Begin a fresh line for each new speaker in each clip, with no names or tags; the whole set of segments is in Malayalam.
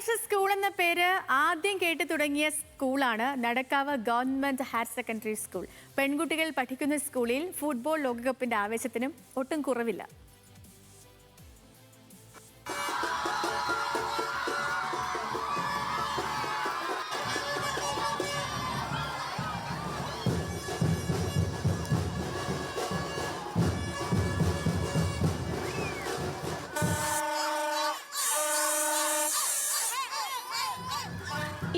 ആദർശ സ്കൂൾ എന്ന പേര് ആദ്യം കേട്ടു തുടങ്ങിയ സ്കൂളാണ് Nadakkavu government higher secondary school. പെൺകുട്ടികൾ പഠിക്കുന്ന സ്കൂളിൽ ഫുട്ബോൾ ലോകകപ്പിന്റെ ആവേശത്തിനും ഒട്ടും കുറവില്ല.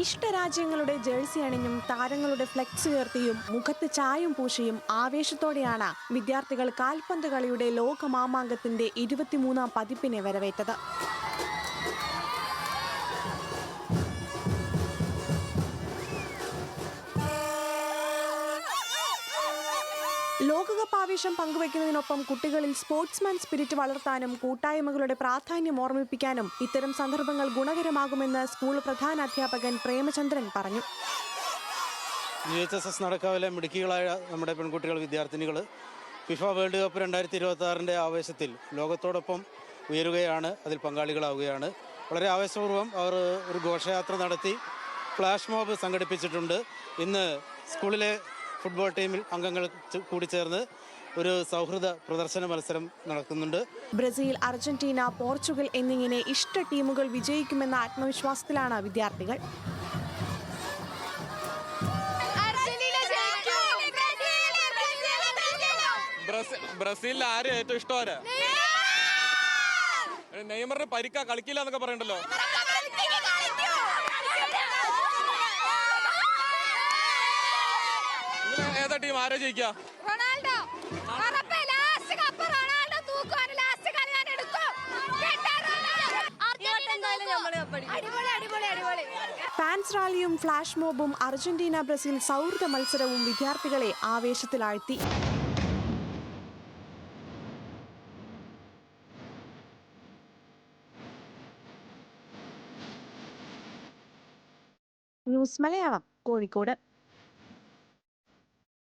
ഇഷ്ടരാജ്യങ്ങളുടെ ജേഴ്സി അണിഞ്ഞും താരങ്ങളുടെ ഫ്ലെക്സ് ഉയർത്തിയും മുഖത്ത് ചായം പൂശിയും ആവേശത്തോടെയാണ് വിദ്യാർത്ഥികൾ കാൽപന്ത് കളിയുടെ ലോകമാമാങ്കത്തിന്റെ 23ാം പതിപ്പിനെ വരവേറ്റത്. ലോകകപ്പ് ആവേശം പങ്കുവയ്ക്കുന്നതിനൊപ്പം കുട്ടികളിൽ സ്പോർട്സ്മാൻ സ്പിരിറ്റ് വളർത്താനും കൂട്ടായ്മകളുടെ പ്രാധാന്യം ഓർമ്മിപ്പിക്കാനും ഇത്തരം സന്ദർഭങ്ങൾ ഗുണകരമാകുമെന്ന് സ്കൂൾ പ്രധാന അധ്യാപകൻ പ്രേമചന്ദ്രൻ പറഞ്ഞു.
UHSS നടക്കാവിലെ മിടുക്കികളായ നമ്മുടെ പെൺകുട്ടികൾ വിദ്യാർത്ഥിനികൾ ഫിഫ വേൾഡ് കപ്പ് 2026 ആവേശത്തിൽ ലോകത്തോടൊപ്പം ഉയരുകയാണ്, അതിൽ പങ്കാളികളാവുകയാണ്. വളരെ ആവേശപൂർവ്വം അവർ ഒരു ഘോഷയാത്ര നടത്തി ഫ്ലാഷ് മോബ് സംഘടിപ്പിച്ചിട്ടുണ്ട്. ഇന്ന് സ്കൂളിലെ ഫുട്ബോൾ ടീമിൽ അംഗങ്ങൾ കൂടി ചേർന്ന് ഒരു സൗഹൃദ പ്രദർശന മത്സരം നടക്കുന്നുണ്ട്.
ബ്രസീൽ, അർജന്റീന, പോർച്ചുഗൽ എന്നിങ്ങനെ ഇഷ്ട ടീമുകൾ വിജയിക്കുമെന്ന ആത്മവിശ്വാസത്തിലാണ് വിദ്യാർത്ഥികൾ.
ബ്രസീലിൽ ആരും ഏറ്റവും ഇഷ്ടമാരാ? നെയ്മറിന് പരിക്കാ, കളിക്കില്ല എന്നൊക്കെ പറയണ്ടല്ലോ. ഏതാ ടീം? ആരാ ജയിക്കുക? ഫാൻസ് റാലിയും ഫ്ലാഷ് മോബും അർജന്റീന ബ്രസീൽ സൗഹൃദ മത്സരവും വിദ്യാർത്ഥികളെ ആവേശത്തിലാഴ്ത്തി. ന്യൂസ് മലയാളം, കോഴിക്കോട്.